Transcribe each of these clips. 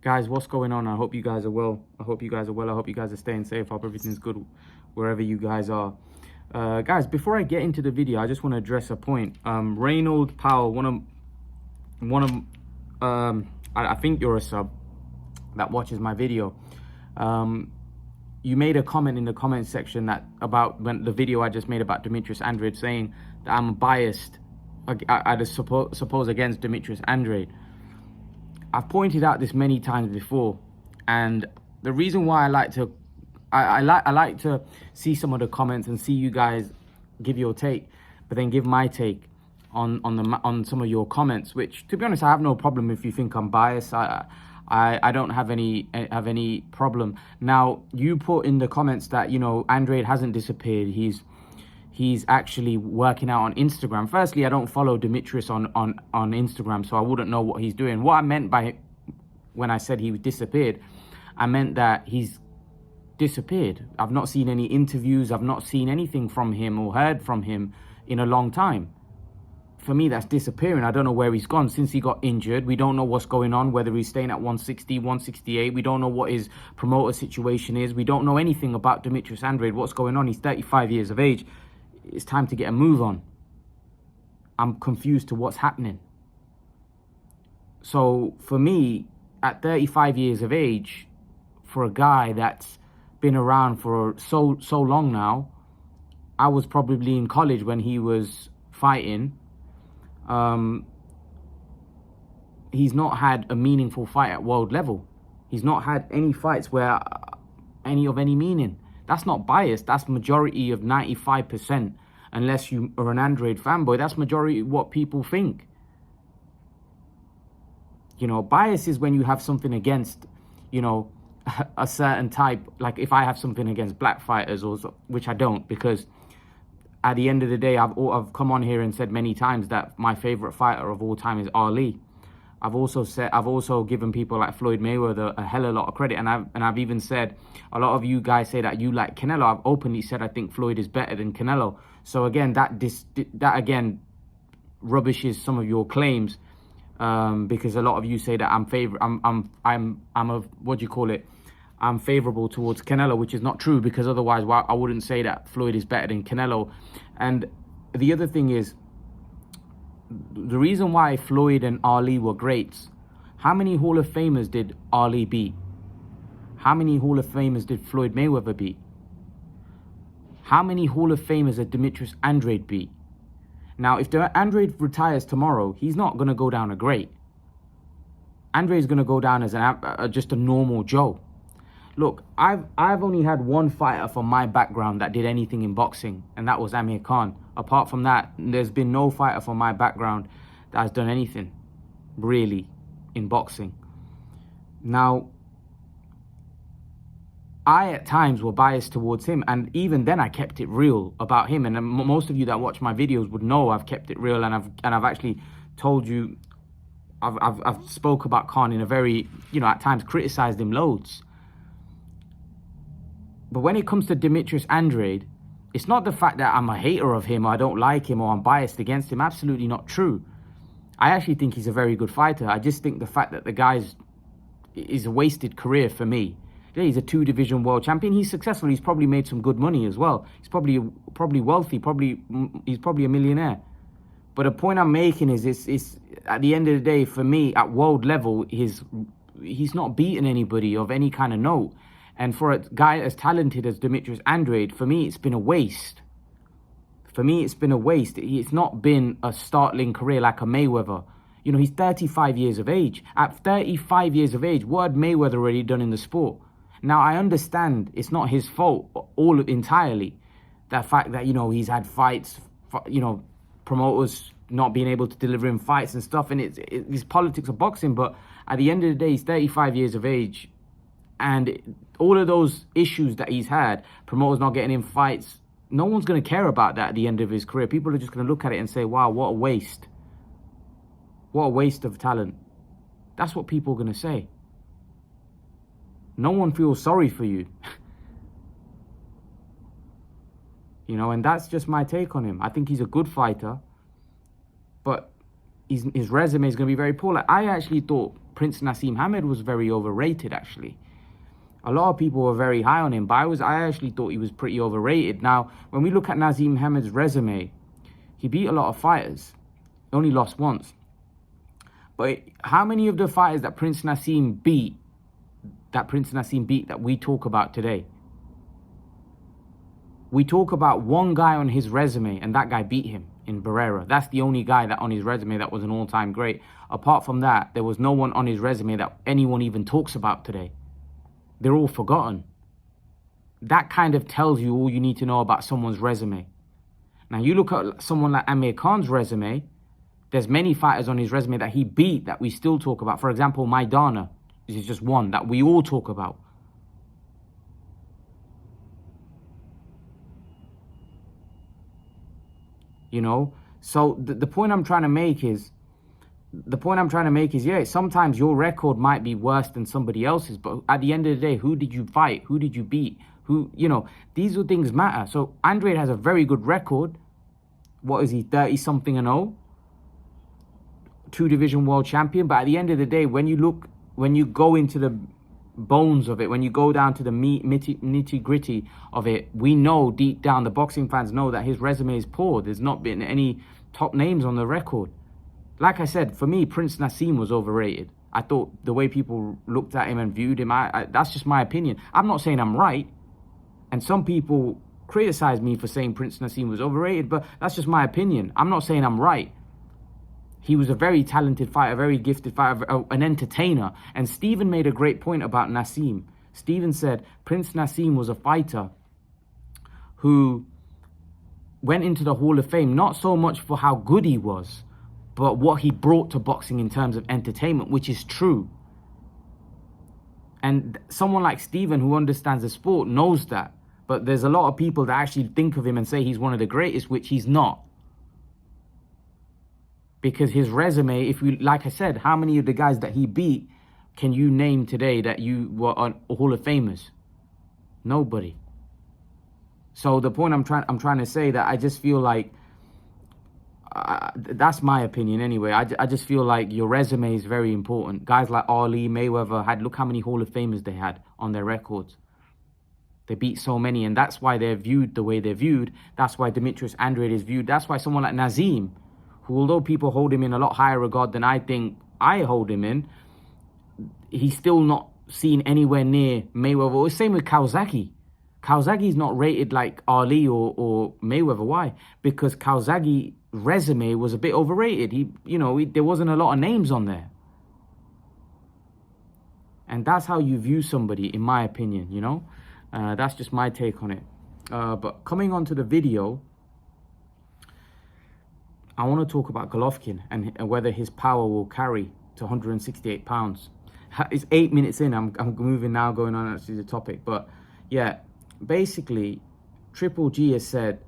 Guys, what's going on? I hope you guys are well. I hope you guys are staying safe. I hope everything's good wherever you guys are. Guys, before I get into the video, I just want to address a point. Reynold Powell, I think you're a sub that watches my video. You made a comment in the comment section about when the video I just made about Demetrius Andrade, saying that I'm biased, I suppose against Demetrius Andrade. I've pointed out this many times before, and the reason why I like to see some of the comments and see you guys give your take, but then give my take on some of your comments, which, to be honest, I have no problem if you think I'm biased. I don't have any problem. Now, you put in the comments that, you know, Andrade hasn't disappeared. He's actually working out on Instagram. Firstly, I don't follow Demetrius on Instagram, so I wouldn't know what he's doing. What I meant by when I said he disappeared, I meant that he's disappeared. I've not seen any interviews. I've not seen anything from him or heard from him in a long time. For me, that's disappearing. I don't know where he's gone since he got injured. We don't know what's going on, whether he's staying at 160, 168. We don't know what his promoter situation is. We don't know anything about Demetrius Andrade, what's going on. He's 35 years of age. It's time to get a move on. I'm confused to what's happening. So for me, at 35 years of age, for a guy that's been around for so long now, I was probably in college when he was fighting. He's not had a meaningful fight at world level. He's not had any fights where any meaning. That's not biased. That's majority of 95%. Unless you are an Andrade fanboy, that's majority of what people think. You know, bias is when you have something against, you know, a certain type. Like if I have something against black fighters, or which I don't, because at the end of the day, I've come on here and said many times that my favorite fighter of all time is Ali. I've also given people like Floyd Mayweather a hell of a lot of credit, and I've even said, a lot of you guys say that you like Canelo. I've openly said I think Floyd is better than Canelo. So again, that again rubbishes some of your claims, because a lot of you say that I'm I'm favorable towards Canelo, which is not true, because otherwise I wouldn't say that Floyd is better than Canelo. And the other thing is, the reason why Floyd and Ali were greats, how many Hall of Famers did Ali beat? How many Hall of Famers did Floyd Mayweather beat? How many Hall of Famers did Demetrius Andrade beat? Now, if Andrade retires tomorrow, he's not going to go down a great. Andrade's going to go down as just a normal Joe. Look, I've only had one fighter from my background that did anything in boxing, and that was Amir Khan. Apart from that, there's been no fighter from my background that has done anything, really, in boxing. Now, I at times were biased towards him, and even then I kept it real about him. And most of you that watch my videos would know I've kept it real, and I've actually told you, I've spoke about Khan in a very, you know, at times criticized him loads. But when it comes to Demetrius Andrade, it's not the fact that I'm a hater of him, or I don't like him, or I'm biased against him. Absolutely not true. I actually think he's a very good fighter. I just think the fact that the guy's is a wasted career for me. Yeah, he's a 2-division world champion. He's successful. He's probably made some good money as well. He's probably wealthy. He's probably a millionaire. But the point I'm making is, it's at the end of the day, for me, at world level, he's not beaten anybody of any kind of note. And for a guy as talented as Demetrius Andrade, for me, it's been a waste. For me, it's been a waste. It's not been a startling career like a Mayweather. You know, he's 35 years of age. At 35 years of age, what had Mayweather already done in the sport? Now, I understand it's not his fault entirely. That fact that, you know, he's had fights, you know, promoters not being able to deliver him fights and stuff. And it's politics of boxing. But at the end of the day, he's 35 years of age. And all of those issues that he's had, promoters not getting him fights, no one's going to care about that at the end of his career. People are just going to look at it and say, wow, what a waste. What a waste of talent. That's what people are going to say. No one feels sorry for you. You know, and that's just my take on him. I think he's a good fighter, but his resume is going to be very poor. Like, I actually thought Prince Naseem Hamed was very overrated, actually. A lot of people were very high on him, but I actually thought he was pretty overrated. Now, when we look at Naseem Hamed's resume, he beat a lot of fighters. Only lost once. But how many of the fighters that Prince Naseem beat, that we talk about today? We talk about one guy on his resume, and that guy beat him in Barrera. That's the only guy that on his resume that was an all-time great. Apart from that, there was no one on his resume that anyone even talks about today. They're all forgotten. That kind of tells you all you need to know about someone's resume. Now, you look at someone like Amir Khan's resume, there's many fighters on his resume that he beat that we still talk about. For example, Maidana is just one that we all talk about. You know? So the point I'm trying to make is, yeah, sometimes your record might be worse than somebody else's, but at the end of the day, who did you fight? Who did you beat? These are things matter. So Andrade has a very good record. What is he, 30-something and 0? 2-division world champion. But at the end of the day, when you go into the bones of it, when you go down to the nitty-gritty of it, we know deep down, the boxing fans know that his resume is poor. There's not been any top names on the record. Like I said, for me, Prince Naseem was overrated. I thought the way people looked at him and viewed him, that's just my opinion. I'm not saying I'm right. And some people criticize me for saying Prince Naseem was overrated, but that's just my opinion. I'm not saying I'm right. He was a very talented fighter, a very gifted fighter, an entertainer. And Stephen made a great point about Naseem. Stephen said Prince Naseem was a fighter who went into the Hall of Fame not so much for how good he was, but what he brought to boxing in terms of entertainment, which is true. And someone like Stephen, who understands the sport, knows that. But there's a lot of people that actually think of him and say he's one of the greatest, which he's not. Because his resume, like I said, how many of the guys that he beat can you name today that you were on Hall of Famers? Nobody. So the point I'm trying to say that I just feel like, that's my opinion anyway. I just feel like your resume is very important. Guys like Ali, Mayweather look how many Hall of Famers they had on their records. They beat so many, and that's why they're viewed the way they're viewed. That's why Demetrius Andrade is viewed. That's why someone like Naseem, who although people hold him in a lot higher regard than I think I hold him in, he's still not seen anywhere near Mayweather. Or same with Kawasaki. Kawasaki's not rated like Ali or Mayweather. Why? Because Kawasaki's resume was a bit overrated. There wasn't a lot of names on there. And that's how you view somebody, in my opinion, That's just my take on it. But coming on to the video, I want to talk about Golovkin and whether his power will carry to 168 pounds. It's 8 minutes in. I'm moving now, going on to the topic. But yeah, basically, Triple G has said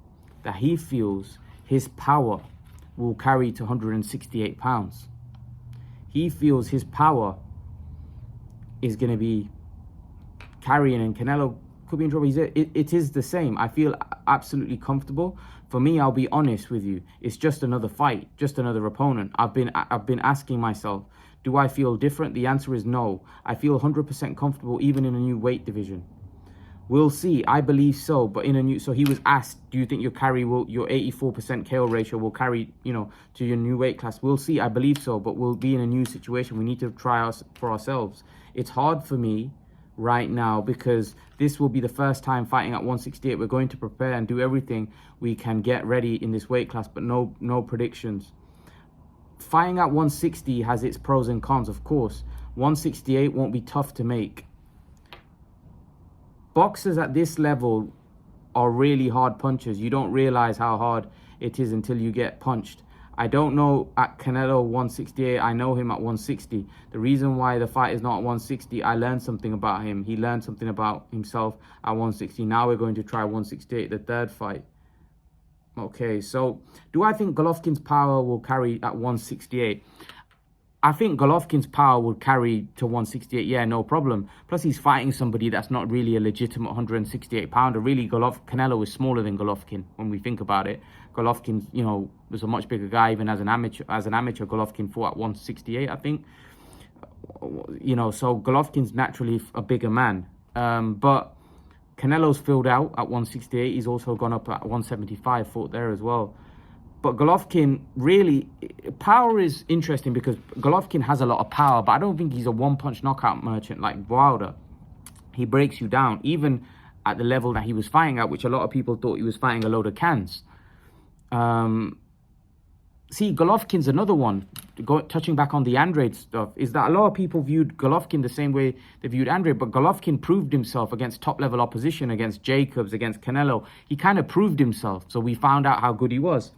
that he feels his power will carry to 168 pounds. He feels his power is going to be carrying, and Canelo could be in trouble. It is the same. I feel absolutely comfortable. For me, I'll be honest with you. It's just another fight, just another opponent. I've been asking myself, do I feel different? The answer is no. I feel 100% comfortable even in a new weight division. We'll see. I believe so. But so he was asked, do you think your 84% KO ratio will carry, to your new weight class? We'll see. I believe so. But we'll be in a new situation. We need to try for ourselves. It's hard for me right now because this will be the first time fighting at 168. We're going to prepare and do everything we can get ready in this weight class, but no predictions. Fighting at 160 has its pros and cons, of course. 168 won't be tough to make. Boxers at this level are really hard punchers. You don't realize how hard it is until you get punched. I don't know at Canelo 168. I know him at 160. The reason why the fight is not at 160, I learned something about him. He learned something about himself at 160. Now we're going to try 168, the third fight. Okay, so do I think Golovkin's power will carry at 168? I think Golovkin's power will carry to 168, yeah, no problem. Plus, he's fighting somebody that's not really a legitimate 168-pounder. Really, Canelo is smaller than Golovkin when we think about it. Golovkin, was a much bigger guy even as an amateur. Golovkin fought at 168, I think. You know, so Golovkin's naturally a bigger man. But Canelo's filled out at 168. He's also gone up at 175, fought there as well. But Golovkin, really, power is interesting because Golovkin has a lot of power, but I don't think he's a one-punch knockout merchant like Wilder. He breaks you down, even at the level that he was fighting at, which a lot of people thought he was fighting a load of cans. See, Golovkin's another one, touching back on the Andrade stuff, is that a lot of people viewed Golovkin the same way they viewed Andrade, but Golovkin proved himself against top-level opposition, against Jacobs, against Canelo. He kind of proved himself, so we found out how good he was.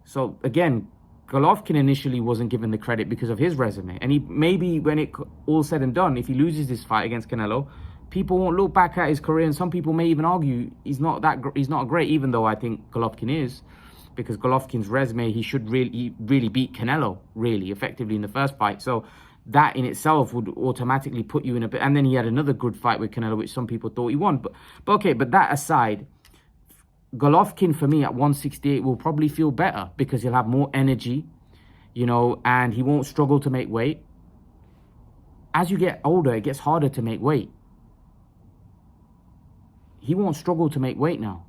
So, again, Golovkin initially wasn't given the credit because of his resume. And he maybe, when it all said and done, if he loses this fight against Canelo, people won't look back at his career, and some people may even argue he's not great, even though I think Golovkin is. Because Golovkin's resume, he should really beat Canelo, really, effectively in the first fight. So that in itself would automatically put you in a bit. And then he had another good fight with Canelo, which some people thought he won. But okay, but that aside, Golovkin for me at 168 will probably feel better because he'll have more energy, you know, and he won't struggle to make weight. As you get older, it gets harder to make weight. He won't struggle to make weight now.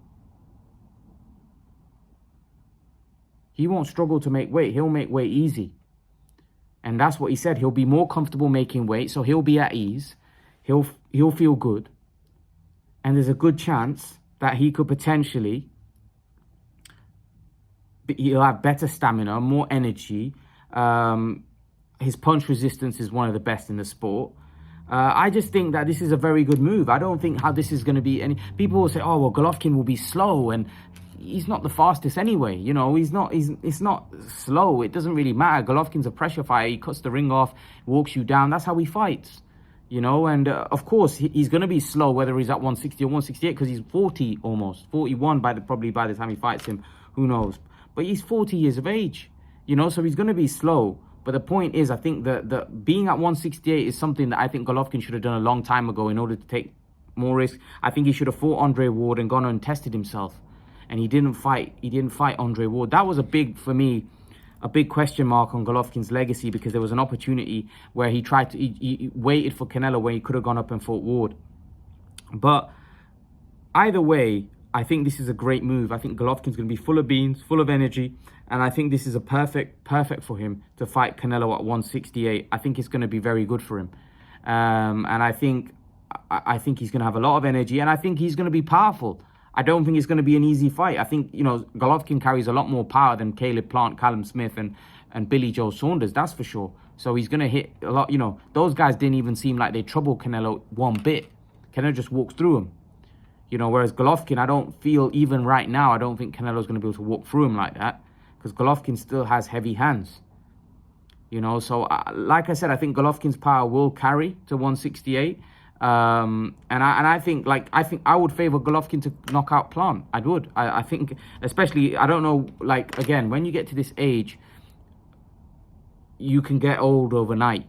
He won't struggle to make weight. He'll make weight easy. And that's what he said. He'll be more comfortable making weight, so he'll be at ease. He'll feel good. And there's a good chance that he could potentially, he'll have better stamina, more energy. His punch resistance is one of the best in the sport. I just think that this is a very good move. I don't think how this is going to be any. People will say, oh, well, Golovkin will be slow, and he's not the fastest anyway. You know, it's not slow. It doesn't really matter. Golovkin's a pressure fighter. He cuts the ring off, walks you down. That's how he fights. You know, and of course, he's going to be slow, whether he's at 160 or 168, because he's 40 almost, 41 probably by the time he fights him. Who knows? But he's 40 years of age, you know, so he's going to be slow. But the point is, I think that being at 168 is something that I think Golovkin should have done a long time ago in order to take more risk. I think he should have fought Andre Ward and gone and tested himself. And he didn't fight Andre Ward. That was a big question mark on Golovkin's legacy, because there was an opportunity where he waited for Canelo where he could have gone up and fought Ward. But either way, I think this is a great move. I think Golovkin's going to be full of beans, full of energy, and I think this is a perfect for him to fight Canelo at 168. I think it's going to be very good for him, and I think he's going to have a lot of energy, and I think he's going to be powerful. I don't think it's going to be an easy fight. I think, you know, Golovkin carries a lot more power than Caleb Plant, Callum Smith, and Billy Joe Saunders, that's for sure. So he's going to hit a lot. You know, those guys didn't even seem like they troubled Canelo one bit. Canelo just walks through him. You know, whereas Golovkin, I don't feel, even right now, I don't think Canelo's going to be able to walk through him like that, because Golovkin still has heavy hands. You know, so like I said, I think Golovkin's power will carry to 168. And I think I would favor Golovkin to knock out Plant. I would. I think, especially, I don't know, like, again, when you get to this age, you can get old overnight.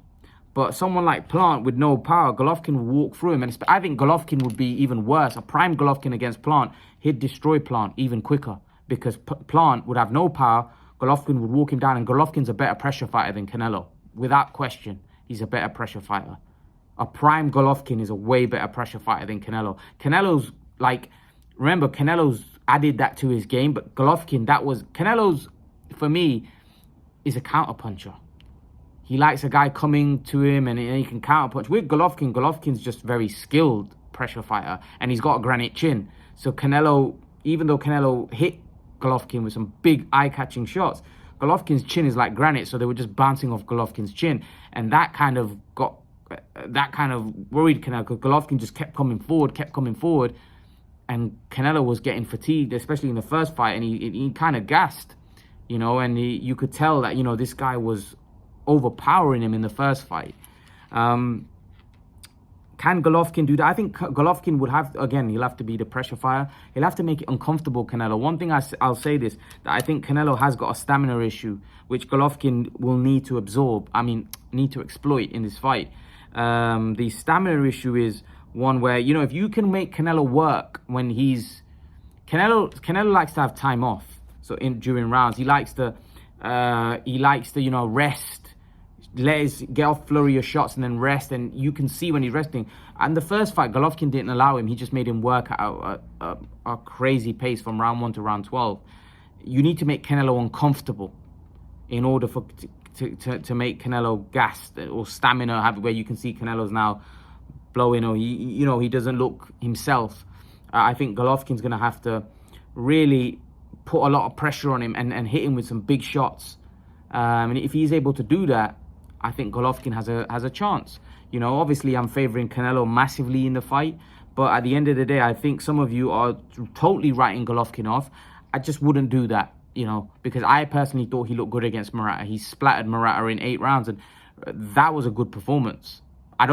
But someone like Plant with no power, Golovkin will walk through him. And I think Golovkin would be even worse. A prime Golovkin against Plant, he'd destroy Plant even quicker, because Plant would have no power. Golovkin would walk him down, and Golovkin's a better pressure fighter than Canelo. Without question, he's a better pressure fighter. A prime Golovkin is a way better pressure fighter than Canelo. Canelo's, like, remember, Canelo's added that to his game, but Golovkin, Canelo's, for me, is a counterpuncher. He likes a guy coming to him and he can counterpunch. With Golovkin, Golovkin's just very skilled pressure fighter, and he's got a granite chin. So Canelo, even though Canelo hit Golovkin with some big eye-catching shots, Golovkin's chin is like granite, so they were just bouncing off Golovkin's chin. And that kind of worried Canelo, because Golovkin just kept coming forward, and Canelo was getting fatigued, especially in the first fight, and he kind of gassed, you know, and you could tell that, you know, this guy was overpowering him in the first fight. Can Golovkin do that? I think Golovkin would have, again, he'll have to be the pressure fighter. He'll have to make it uncomfortable, Canelo. One thing I'll say this, that I think Canelo has got a stamina issue, which Golovkin will need to exploit in this fight. The stamina issue is one where, you know, if you can make Canelo work when Canelo likes to have time off. So during rounds, he likes to, you know, rest, get off flurry of shots and then rest, and you can see when he's resting. And the first fight, Golovkin didn't allow him. He just made him work at a crazy pace from round 1 to round 12. You need to make Canelo uncomfortable in order for to make Canelo gassed or stamina, where you can see Canelo's now blowing, or he doesn't look himself. I think Golovkin's going to have to really put a lot of pressure on him and hit him with some big shots. And if he's able to do that, I think Golovkin has a chance. Obviously I'm favoring Canelo massively in the fight, but at the end of the day, I think some of you are totally writing Golovkin off. I just wouldn't do that, because I personally thought he looked good against Murata. He splattered Murata in 8 rounds, and that was a good performance. I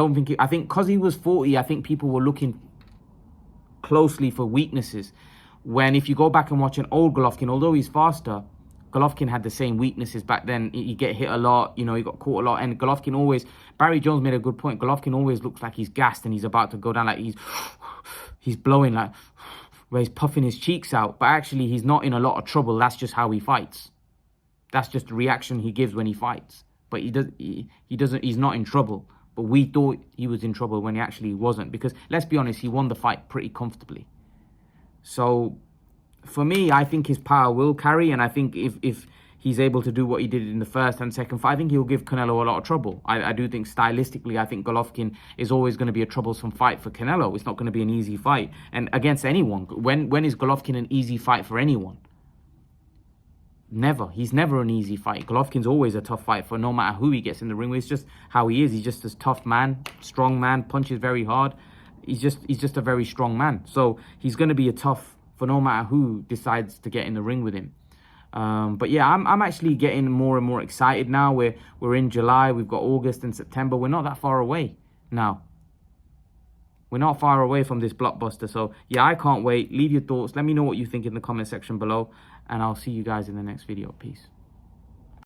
think because he was 40, I think people were looking closely for weaknesses. When if you go back and watch an old Golovkin, although he's faster, Golovkin had the same weaknesses back then. He get hit a lot, he got caught a lot. And Golovkin always, Barry Jones made a good point. Golovkin always looks like he's gassed and he's about to go down, like he's blowing, like where he's puffing his cheeks out. But actually, he's not in a lot of trouble. That's just how he fights. That's just the reaction he gives when he fights. But he's not in trouble. But we thought he was in trouble when he actually wasn't. Because let's be honest, he won the fight pretty comfortably. So for me, I think his power will carry, and I think if he's able to do what he did in the first and second fight, I think he'll give Canelo a lot of trouble. I do think stylistically, I think Golovkin is always going to be a troublesome fight for Canelo. It's not going to be an easy fight, and against anyone. When is Golovkin an easy fight for anyone? Never. He's never an easy fight. Golovkin's always a tough fight for no matter who he gets in the ring with. It's just how he is. He's just a tough man, strong man, punches very hard. He's just a very strong man. So he's going to be a tough for no matter who decides to get in the ring with him. But yeah, I'm actually getting more and more excited now. We're in July. We've got August and September. We're not that far away now. We're not far away from this blockbuster. So yeah, I can't wait. Leave your thoughts. Let me know what you think in the comment section below. And I'll see you guys in the next video. Peace.